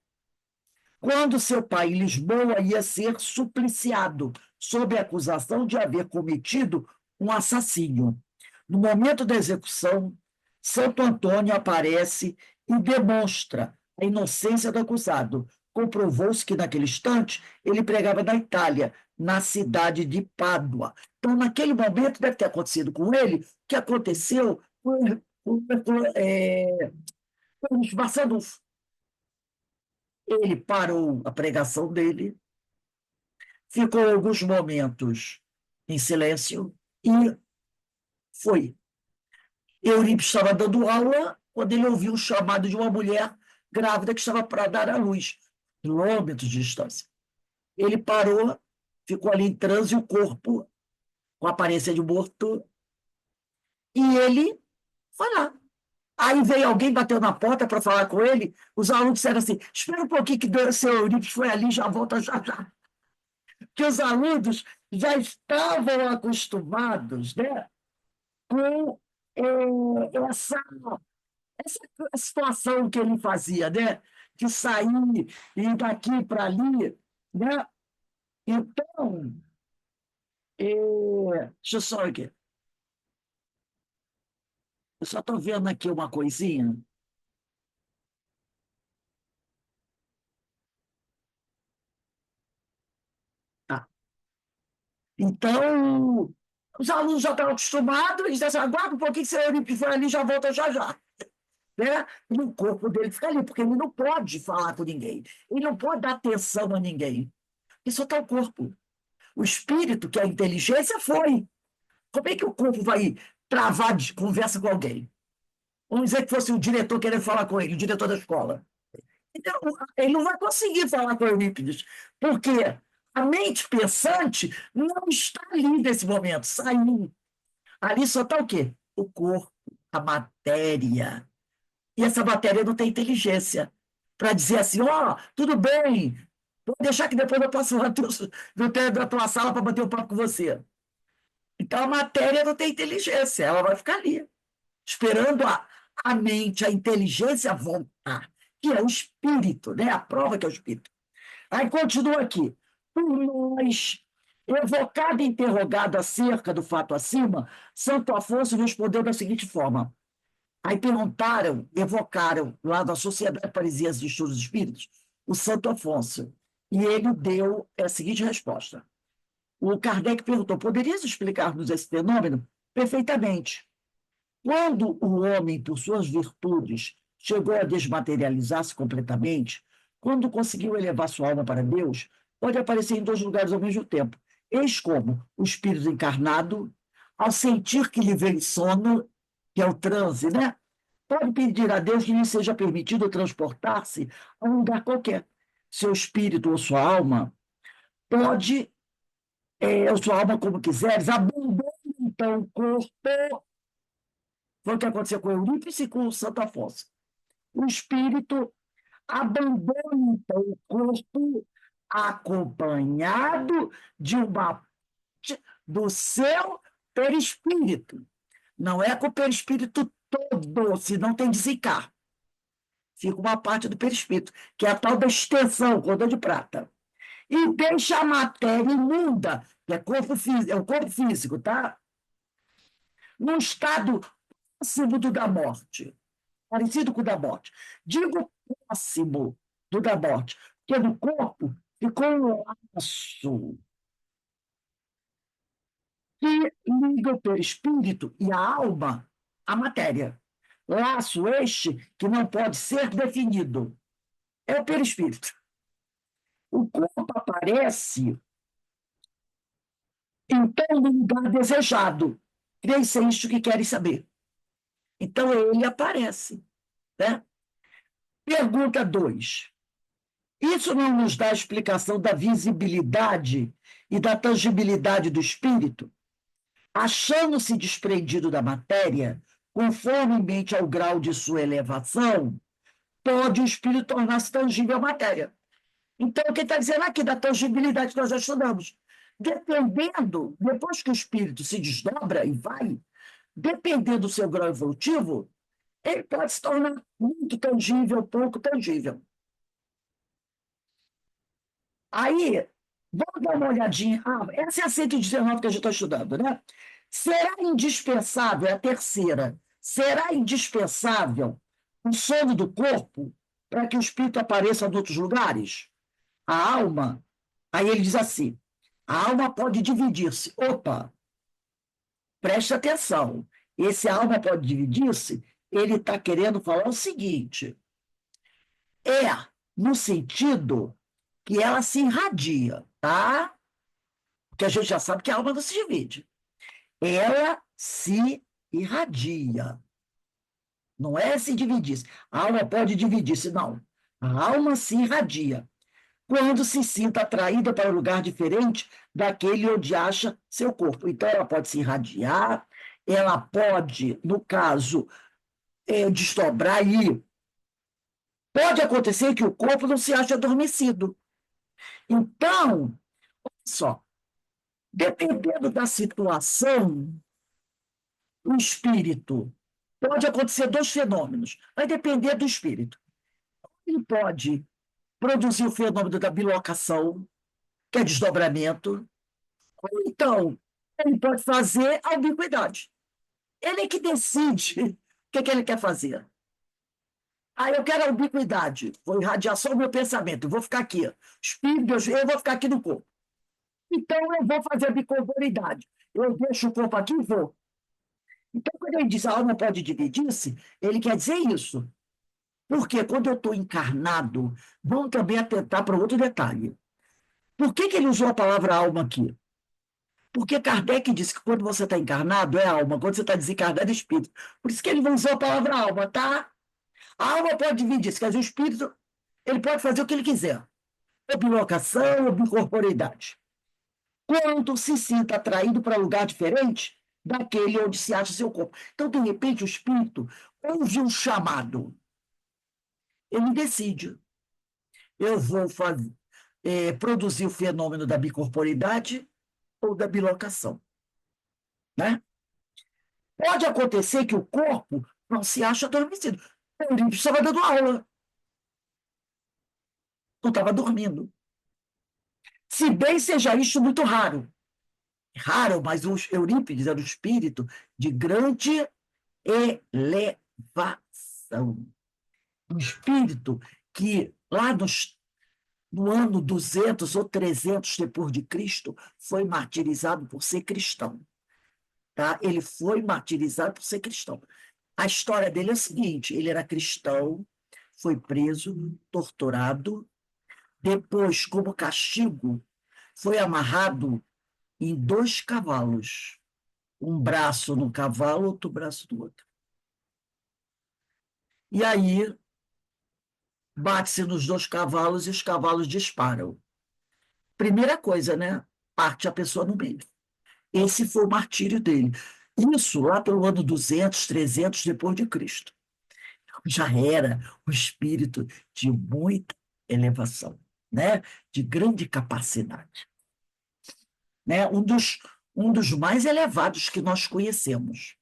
quando seu pai, em Lisboa, ia ser supliciado, sob a acusação de haver cometido um assassínio. No momento da execução, Santo Antônio aparece e demonstra a inocência do acusado. Comprovou-se que, naquele instante, ele pregava na Itália, na cidade de Pádua. Então, naquele momento, deve ter acontecido com ele o que aconteceu com Barçanufo. Ele parou a pregação dele, ficou alguns momentos em silêncio e foi. Eurípides estava dando aula quando ele ouviu o chamado de uma mulher grávida que estava para dar à luz, quilômetros de distância. Ele parou, ficou ali em transe, o corpo com aparência de morto, e ele foi lá. Aí veio alguém, bateu na porta para falar com ele, os alunos disseram assim, espera um pouquinho que o seu Eurípides foi ali, já volta, já, já. Que os alunos já estavam acostumados, né, com essa situação que ele fazia, né, de sair e ir daqui para ali, né? Então, deixa eu só aqui. Eu só estou vendo aqui uma coisinha. Tá. Então, os alunos já estavam acostumados, eles disseram, aguarda um pouquinho, que seu Eurípides foi ali, já volta já já. Né? E o corpo dele fica ali, porque ele não pode falar com ninguém, ele não pode dar atenção a ninguém. Isso está o corpo. O espírito, que é a inteligência, foi. Como é que o corpo vai travar de conversa com alguém? Vamos dizer que fosse o diretor querendo falar com ele, o diretor da escola. Então, ele não vai conseguir falar com o Eurípides, porque a mente pensante não está ali nesse momento, saiu. Ali só está o quê? O corpo, a matéria. E essa matéria não tem inteligência para dizer assim, ó, tudo bem, vou deixar que depois eu passo lá da tua sala para bater um papo com você. Então a matéria não tem inteligência, ela vai ficar ali, esperando a mente, a inteligência voltar, que é o espírito, né? A prova que é o espírito. Aí continua aqui. Por nós Evocado e interrogado acerca do fato acima, Santo Afonso respondeu da seguinte forma. Aí perguntaram, evocaram lá da Sociedade Parisiense de Estudos Espíritos, o Santo Afonso. E ele deu a seguinte resposta. O Kardec perguntou: poderias explicar-nos esse fenômeno? Perfeitamente. Quando o homem, por suas virtudes, chegou a desmaterializar-se completamente, quando conseguiu elevar sua alma para Deus, pode aparecer em dois lugares ao mesmo tempo. Eis como o espírito encarnado, ao sentir que lhe vem sono, que é o transe, né? Pode pedir a Deus que lhe seja permitido transportar-se a um lugar qualquer. Seu espírito ou sua alma pode, ou sua alma como quiseres, abandona então o corpo. Foi o que aconteceu com Eurípides e com o Santo Afonso. O espírito abandona então o corpo acompanhado de uma parte do seu perispírito. Não é com o perispírito todo, senão tem desencarne. Fica uma parte do perispírito, que é a tal da extensão, cordão de prata. E deixa a matéria imunda, que é, é o corpo físico, tá? Num estado próximo do da morte, parecido com o da morte. Digo próximo do da morte, porque no corpo ficou um laço que liga o perispírito e a alma à matéria. Laço este que não pode ser definido. É o perispírito. O corpo aparece, então, no lugar desejado. Creio ser isto que querem saber. Então, ele aparece. Né? Pergunta 2. Isso não nos dá explicação da visibilidade e da tangibilidade do espírito? Achando-se desprendido da matéria, conformemente ao grau de sua elevação, pode o espírito tornar-se tangível à matéria. Então, o que está dizendo aqui da tangibilidade que nós já estudamos? Dependendo, depois que o espírito se desdobra e vai, dependendo do seu grau evolutivo, ele pode se tornar muito tangível, pouco tangível. Aí, vamos dar uma olhadinha. Essa é a 119 que a gente está estudando, né? Será indispensável, é a terceira, será indispensável o sono do corpo para que o espírito apareça em outros lugares? A alma, aí ele diz assim, a alma pode dividir-se. Opa, preste atenção. Esse alma pode dividir-se, ele está querendo falar o seguinte, no sentido que ela se irradia, tá? Porque a gente já sabe que a alma não se divide. Ela se irradia. Não é se dividir. A alma pode dividir-se, não. A alma se irradia quando se sinta atraída para um lugar diferente daquele onde acha seu corpo. Então, ela pode se irradiar, ela pode, no caso, desdobrar e pode acontecer que o corpo não se ache adormecido. Então, olha só, dependendo da situação, o espírito pode acontecer dois fenômenos, vai depender do espírito. Ele pode produzir o fenômeno da bilocação, que é desdobramento, ou então ele pode fazer a ubiquidade. Ele é que decide o que ele quer fazer. Eu quero a ubiquidade, vou irradiar só o meu pensamento, eu vou ficar aqui. Espírito, eu vou ficar aqui no corpo. Então, eu vou fazer a bicorporidade. Eu deixo o corpo aqui e vou. Então, quando ele diz a alma pode dividir-se, ele quer dizer isso. Porque quando eu estou encarnado, vamos também atentar para outro detalhe. Por que ele usou a palavra alma aqui? Porque Kardec disse que quando você está encarnado é alma, quando você está desencarnado é espírito. Por isso que ele não usou a palavra alma, tá? A alma pode dividir-se, quer dizer, o espírito ele pode fazer o que ele quiser. Ou bilocação, ou bicorporeidade. Quando se sinta atraído para um lugar diferente daquele onde se acha seu corpo. Então, de repente, o espírito ouve um chamado. Ele decide. Eu vou produzir o fenômeno da bicorporidade ou da bilocação. Né? Pode acontecer que o corpo não se ache adormecido. Ele estava dando aula. Não estava dormindo. Se bem seja isso muito raro. raro, mas o Eurípides era um espírito de grande elevação. Um espírito que lá no ano 200 ou 300 depois de Cristo foi martirizado por ser cristão. Tá? Ele foi martirizado por ser cristão. A história dele é a seguinte: ele era cristão, foi preso, torturado, depois, como castigo, foi amarrado em 2 cavalos, um braço no cavalo, outro braço no outro. E aí, bate-se nos 2 cavalos e os cavalos disparam. Primeira coisa, né? Parte a pessoa no meio. Esse foi o martírio dele. Isso lá pelo ano 200, 300 depois de Cristo. Já era um espírito de muita elevação, né? De grande capacidade. Né? Um dos mais elevados que nós conhecemos.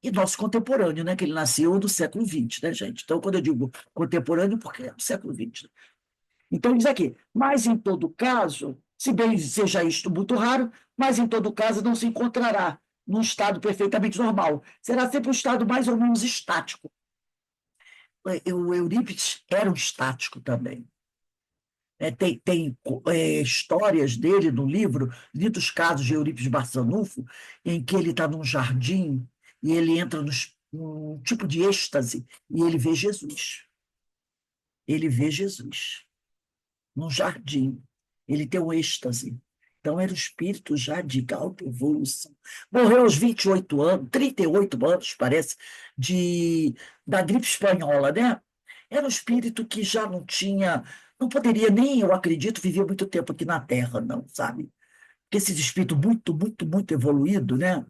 E nosso contemporâneo, né? Que ele nasceu do século XX, né, gente? Então, quando eu digo contemporâneo, porque é do século XX. Né? Então, diz aqui, mas em todo caso, se bem seja isto muito raro, mas em todo caso não se encontrará num estado perfeitamente normal. Será sempre um estado mais ou menos estático. O Eurípides era um estático também. Tem histórias dele no livro, lidos casos de Eurípides Barçanufo, em que ele está num jardim e ele entra num tipo de êxtase e ele vê Jesus. Ele vê Jesus num jardim. Ele tem um êxtase. Então, era um espírito já de alta evolução. Morreu aos 28 anos, 38 anos, parece, da gripe espanhola, né? Era um espírito que já não poderia nem, eu acredito, viver muito tempo aqui na Terra, não, sabe? Porque esses espíritos muito, muito, muito evoluído, né?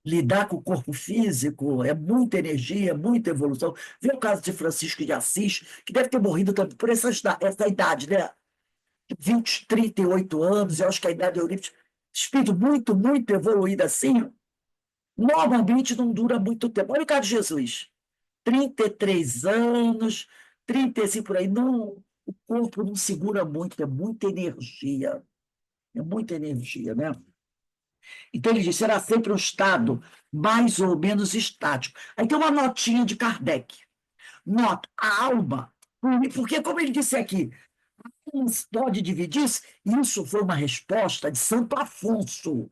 Lidar com o corpo físico é muita energia, muita evolução. Vê o caso de Francisco de Assis, que deve ter morrido também por essa idade, né? 20, 38 anos, eu acho que a idade do Eurípides, espírito muito, muito evoluído assim, normalmente não dura muito tempo. Olha o caso de Jesus, 33 anos, 35 por aí, não, o corpo não segura muito, é muita energia, né? Então ele diz, será sempre um estado mais ou menos estático. Aí tem uma notinha de Kardec. Nota, a alma, porque como ele disse aqui, pode dividir-se, isso foi uma resposta de Santo Afonso.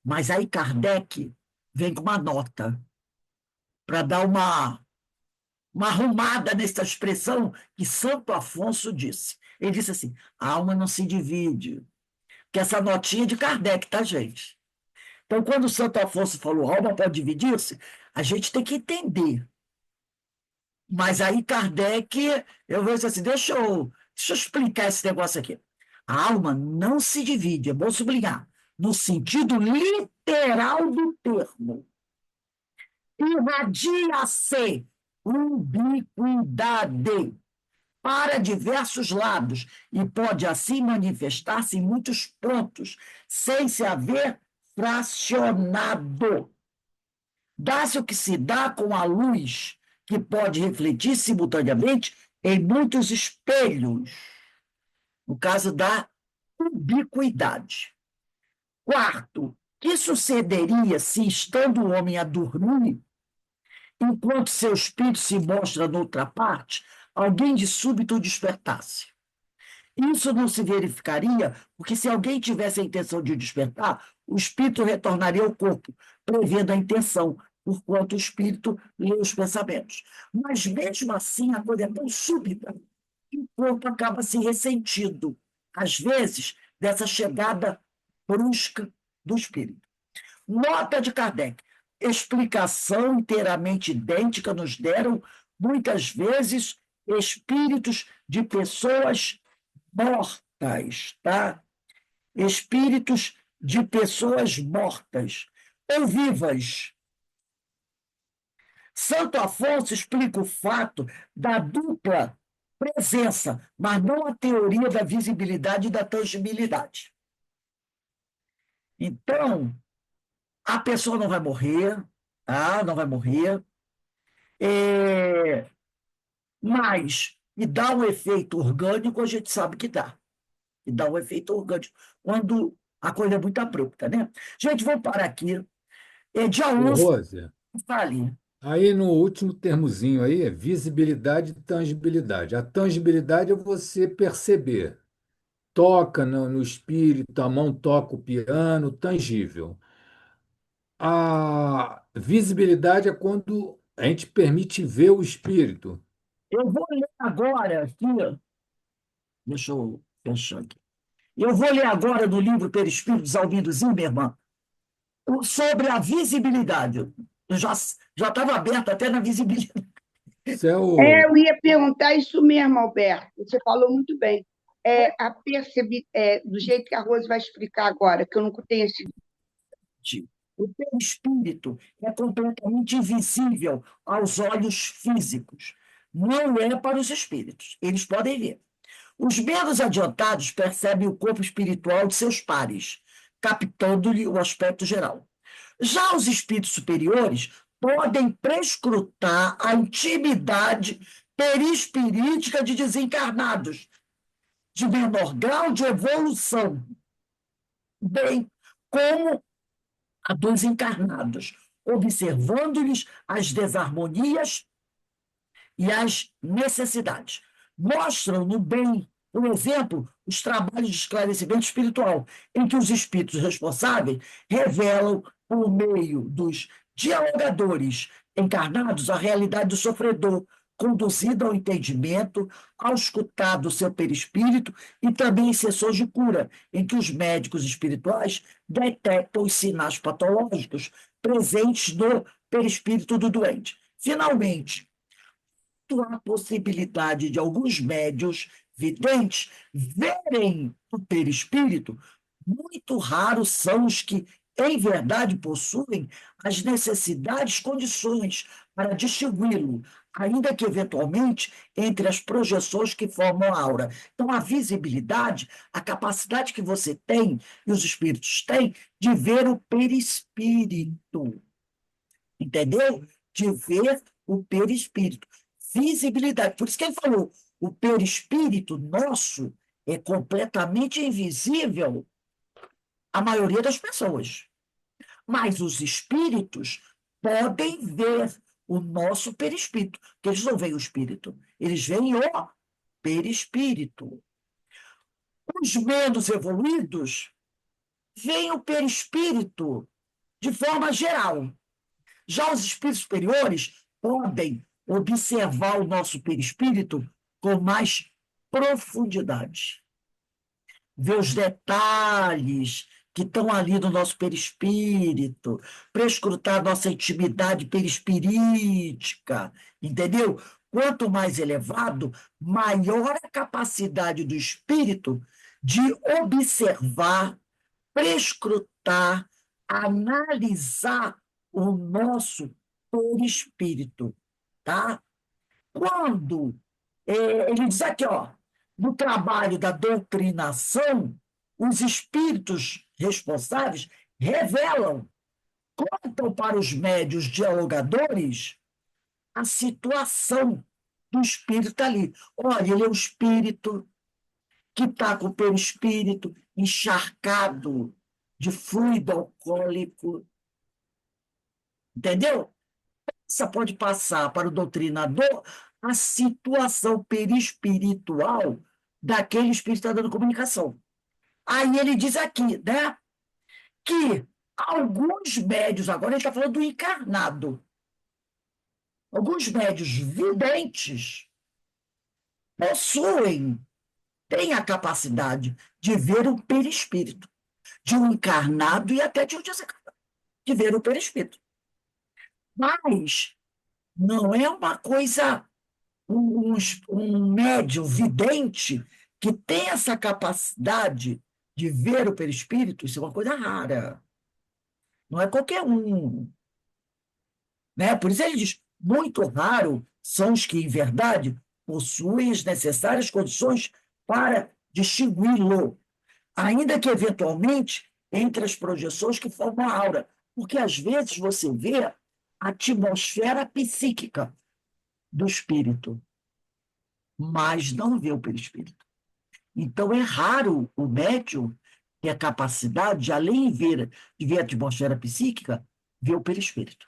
Mas aí Kardec vem com uma nota para dar uma arrumada nessa expressão que Santo Afonso disse. Ele disse assim, a alma não se divide. Que essa notinha é de Kardec, tá, gente? Então, quando Santo Afonso falou a alma pode dividir-se, a gente tem que entender. Mas aí Kardec, eu vou dizer assim, deixa eu explicar esse negócio aqui. A alma não se divide, é bom sublinhar, no sentido literal do termo. Irradia-se ubiquidade para diversos lados e pode assim manifestar-se em muitos pontos, sem se haver fracionado. Dá-se o que se dá com a luz, que pode refletir simultaneamente em muitos espelhos, no caso da ubiquidade. Quarto, que sucederia se, estando o homem a dormir, enquanto seu espírito se mostra noutra parte, alguém de súbito o despertasse? Isso não se verificaria, porque se alguém tivesse a intenção de o despertar, o espírito retornaria ao corpo, prevendo a intenção, porquanto o espírito lê os pensamentos. Mas, mesmo assim, a coisa é tão súbita que o corpo acaba se ressentindo, às vezes, dessa chegada brusca do espírito. Nota de Kardec. Explicação inteiramente idêntica nos deram, muitas vezes, espíritos de pessoas mortas, tá? Espíritos de pessoas mortas ou vivas. Santo Afonso explica o fato da dupla presença, mas não a teoria da visibilidade e da tangibilidade. Então, a pessoa não vai morrer, tá? Não vai morrer, mas e dá um efeito orgânico, a gente sabe que dá. E dá um efeito orgânico. Quando A coisa é muito abrupta, né? Gente, vamos parar aqui. É dia Ô, 11, Rose, fale. aí no último termozinho aí é visibilidade e tangibilidade. A tangibilidade é você perceber. Toca no espírito, a mão toca o piano, tangível. A visibilidade é quando a gente permite ver o espírito. Eu vou ler agora aqui, deixa eu fechar aqui. Eu vou ler agora no livro Perispírito de Albindo Zimmermann sobre a visibilidade. Eu já estava aberto até na visibilidade. Isso é o. Eu ia perguntar isso mesmo, Alberto. Você falou muito bem. Do jeito que a Rose vai explicar agora, que eu não tenho esse. O perispírito é completamente invisível aos olhos físicos. Não é para os espíritos. Eles podem ver. Os menos adiantados percebem o corpo espiritual de seus pares, captando-lhe o aspecto geral. Já os espíritos superiores podem prescrutar a intimidade perispirítica de desencarnados, de menor grau de evolução, bem como a dos encarnados, observando-lhes as desarmonias e as necessidades. Mostram no bem, por exemplo, os trabalhos de esclarecimento espiritual, em que os espíritos responsáveis revelam, por meio dos dialogadores encarnados, a realidade do sofredor, conduzida ao entendimento, ao escutar do seu perispírito e também em sessões de cura, em que os médicos espirituais detectam os sinais patológicos presentes no perispírito do doente. Finalmente, a possibilidade de alguns médios videntes verem o perispírito, muito raros são os que, em verdade, possuem as necessidades, condições para distingui-lo, ainda que eventualmente entre as projeções que formam a aura. Então, a visibilidade, a capacidade que você tem, e os espíritos têm, de ver o perispírito. Entendeu? De ver o perispírito. Visibilidade. Por isso que ele falou, o perispírito nosso é completamente invisível à maioria das pessoas. Mas os espíritos podem ver o nosso perispírito, porque eles não veem o espírito, eles veem o perispírito. Os menos evoluídos veem o perispírito de forma geral. Já os espíritos superiores podem observar o nosso perispírito com mais profundidade, ver os detalhes que estão ali no nosso perispírito, prescrutar nossa intimidade perispirítica, entendeu? Quanto mais elevado, maior a capacidade do espírito de observar, prescrutar, analisar o nosso perispírito, tá? Quando ele diz aqui, ó, no trabalho da doutrinação, os espíritos responsáveis revelam, contam para os médios dialogadores a situação do espírito ali. Olha, ele é um espírito que está com o perispírito encharcado de fluido alcoólico, entendeu? Essa pode passar para o doutrinador a situação perispiritual daquele espírito que está dando comunicação. Aí ele diz aqui, né, que alguns médios, agora ele está falando do encarnado, alguns médios videntes possuem, têm a capacidade de ver o perispírito de um encarnado e até de um desencarnado, de ver o perispírito. Mas não é uma coisa, um médium vidente que tem essa capacidade de ver o perispírito, isso é uma coisa rara. Não é qualquer um. Né? Por isso ele diz, muito raro são os que, em verdade, possuem as necessárias condições para distingui-lo, ainda que, eventualmente, entre as projeções que formam a aura. Porque, às vezes, você vê a atmosfera psíquica do espírito, mas não vê o perispírito. Então, é raro o médium tem a capacidade de, além de ver a atmosfera psíquica, ver o perispírito.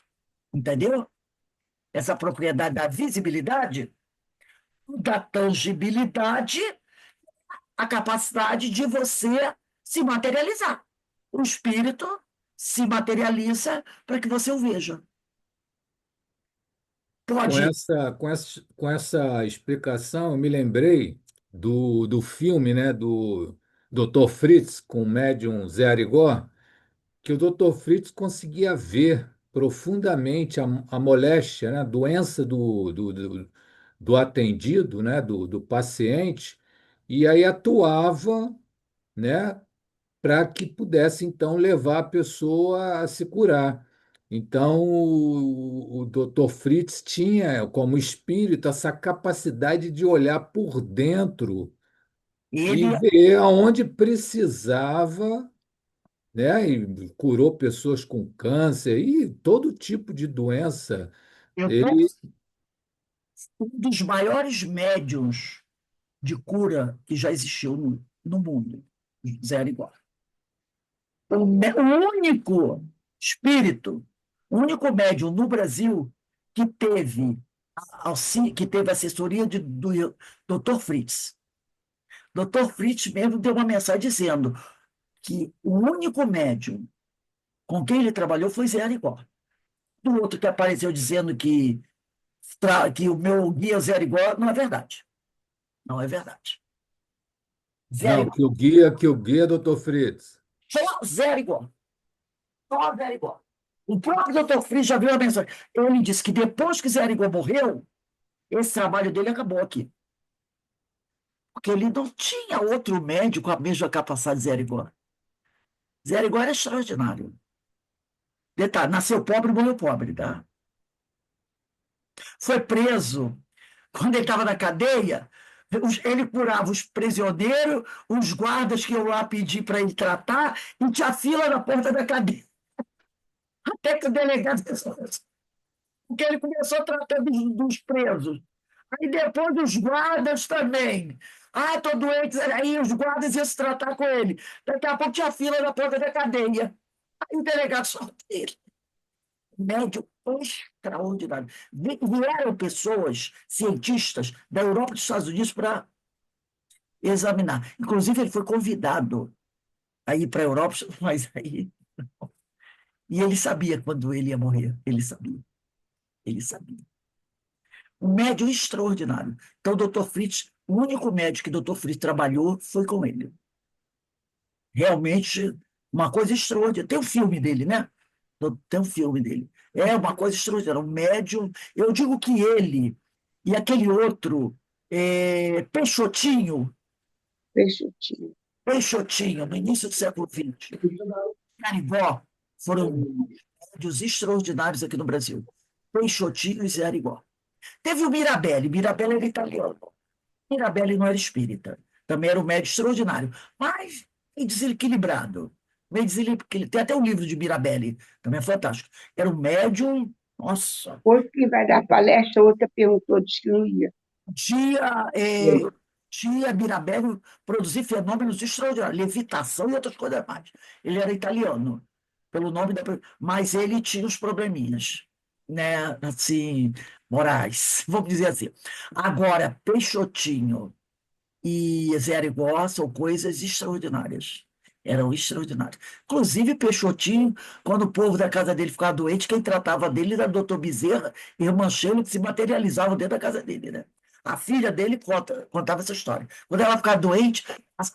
Entendeu? Essa propriedade da visibilidade, da tangibilidade, a capacidade de você se materializar. O espírito se materializa para que você o veja. Pode. Com essa explicação, eu me lembrei do filme, né, do Dr. Fritz com o médium Zé Arigó, que o Dr. Fritz conseguia ver profundamente a moléstia, né, a doença do atendido, né, do paciente, e aí atuava, né, para que pudesse então levar a pessoa a se curar. Então, o Dr. Fritz tinha como espírito essa capacidade de olhar por dentro e Ele, ver aonde precisava, né? E curou pessoas com câncer e todo tipo de doença. eu tô, Ele um dos maiores médiums de cura que já existiu no mundo, Zé Arigó. O único espírito, o único médium no Brasil que teve, que teve assessoria do Dr. Fritz. Dr. Fritz mesmo deu uma mensagem dizendo que o único médium com quem ele trabalhou foi Zé Arigó. Do outro que apareceu dizendo que o meu guia Zé Arigó, não é verdade. Não é verdade. Zé não, Arigó, que o guia é Dr. Fritz. só Zé Arigó. Só Zé Arigó. O próprio Dr. Fritz já viu a mensagem. Ele disse que depois que Zé Arigó morreu, esse trabalho dele acabou aqui. Porque ele não tinha outro médico com a mesma capacidade de Zé Arigó. Zé Arigó era extraordinário. Detalhe, nasceu pobre e morreu pobre, tá? Foi preso. Quando ele estava na cadeia, ele curava os prisioneiros, os guardas que iam lá pedir para ele tratar, e tinha fila na porta da cadeia. Até que o delegado porque ele começou tratando dos presos. Aí depois os guardas também. Ah, estou doente. Aí os guardas iam se tratar com ele. Daqui a pouco tinha fila na porta da cadeia. Aí o delegado só ele. Médium extraordinário. Vieram pessoas, cientistas da Europa e dos Estados Unidos para examinar. Inclusive, ele foi convidado a ir para a Europa, mas aí. E ele sabia quando ele ia morrer. Ele sabia. Ele sabia. Um médium extraordinário. Então, o Dr. Fritz, o único médico que o Dr. Fritz trabalhou foi com ele. Realmente, uma coisa extraordinária. Tem um filme dele, né? Tem um filme dele. É uma coisa extraordinária. Um médium. Eu digo que ele e aquele outro, Peixotinho, Peixotinho. Peixotinho, no início do século XX, Caribó, foram médios extraordinários aqui no Brasil. Peixotinho e Zé Arigó. Teve o Mirabelli. Mirabelli era italiano. Mirabelli não era espírita. Também era um médium extraordinário. Mas meio desequilibrado. Meio desequilibrado. Tem até um livro de Mirabelli, também é fantástico. Era um médium, nossa, Hoje quem vai dar palestra, outra perguntou, disse que não ia. tinha, tinha Mirabelli produzir fenômenos extraordinários, levitação e outras coisas mais. Ele era italiano, pelo nome mas ele tinha os probleminhas, né? Assim, morais, vamos dizer assim. Agora, Peixotinho e Zé Arigó são coisas extraordinárias. Eram extraordinárias. Inclusive, Peixotinho, quando o povo da casa dele ficava doente, quem tratava dele era o doutor Bezerra e irmã Sheila, que se materializavam dentro da casa dele, né? A filha dele contava essa história. Quando ela ficava doente,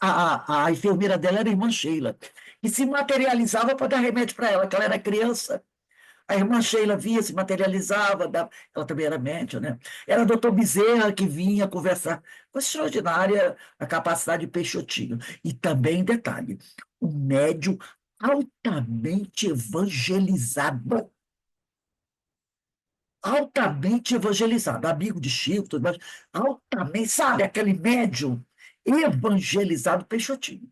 a enfermeira dela era a irmã Sheila, e se materializava para dar remédio para ela, que ela era criança. A irmã Sheila via, se materializava, ela também era médium, né? Era o doutor Bezerra que vinha conversar. Foi extraordinária a capacidade de Peixotinho. E também, detalhe, um médium altamente evangelizado. Altamente evangelizado. Amigo de Chico, tudo mais. Altamente, sabe, aquele médium evangelizado Peixotinho.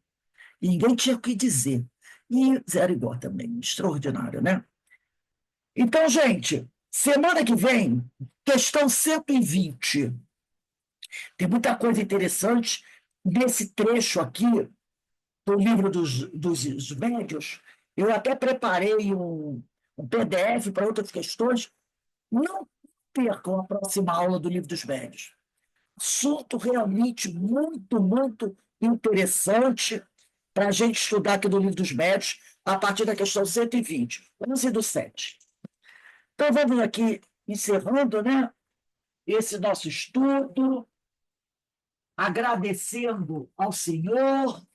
E ninguém tinha o que dizer. E Zé Arigó também, extraordinário, né? Então, gente, semana que vem, questão 120. Tem muita coisa interessante nesse trecho aqui do livro dos médios, eu até preparei um PDF para outras questões. Não percam a próxima aula do livro dos médios. Assunto realmente muito, muito interessante para a gente estudar aqui do livro dos médios, a partir da questão 120, 11/7. Então, vamos aqui encerrando, né, esse nosso estudo, agradecendo ao Senhor. Deixa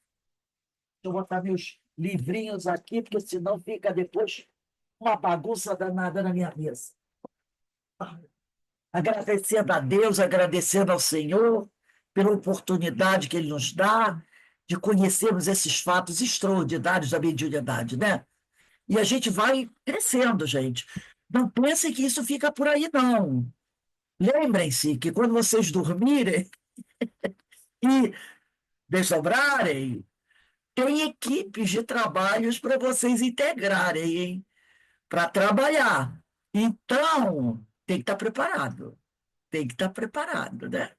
eu botar meus livrinhos aqui, porque senão fica depois uma bagunça danada na minha mesa. Agradecendo a Deus, agradecendo ao Senhor pela oportunidade que Ele nos dá de conhecermos esses fatos extraordinários da mediunidade, né? E a gente vai crescendo, gente. Não pensem que isso fica por aí, não. Lembrem-se que quando vocês dormirem e desdobrarem, tem equipes de trabalhos para vocês integrarem, hein? Para trabalhar. Então, tem que estar preparado. Tem que estar preparado, né?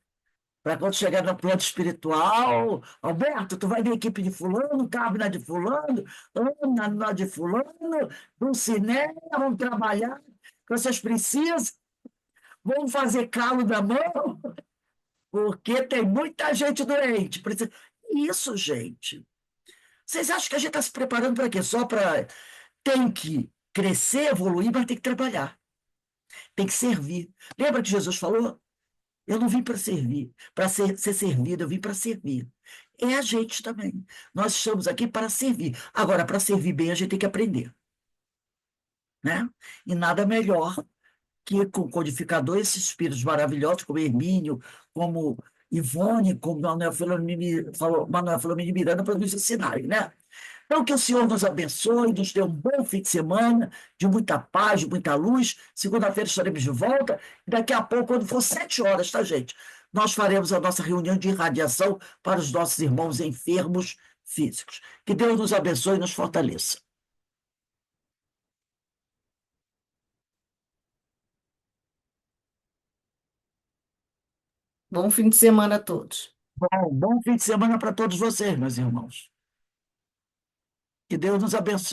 Para quando chegar no plano espiritual, Alberto, tu vai ver a equipe de fulano, cabe na de fulano, Ana na de fulano, no cinema, vamos trabalhar, vocês precisam, vamos fazer calo da mão, porque tem muita gente doente. Isso, gente. Vocês acham que a gente está se preparando para quê? Só para... Tem que crescer, evoluir, mas tem que trabalhar. Tem que servir. Lembra que Jesus falou? Eu não vim para servir, para ser servido, eu vim para servir. É a gente também. Nós estamos aqui para servir. Agora, para servir bem, a gente tem que aprender. Né? E nada melhor que com o codificador, esses espíritos maravilhosos, como Hermínio, como Ivone, como Manuel Filomeno de Miranda, para nos ensinarem, né? Então, que o Senhor nos abençoe, nos dê um bom fim de semana, de muita paz, de muita luz. Segunda-feira estaremos de volta. E daqui a pouco, quando for 7 horas, tá, gente? Nós faremos a nossa reunião de irradiação para os nossos irmãos enfermos físicos. Que Deus nos abençoe e nos fortaleça. Bom fim de semana a todos. Bom fim de semana para todos vocês, meus irmãos. Que Deus nos abençoe.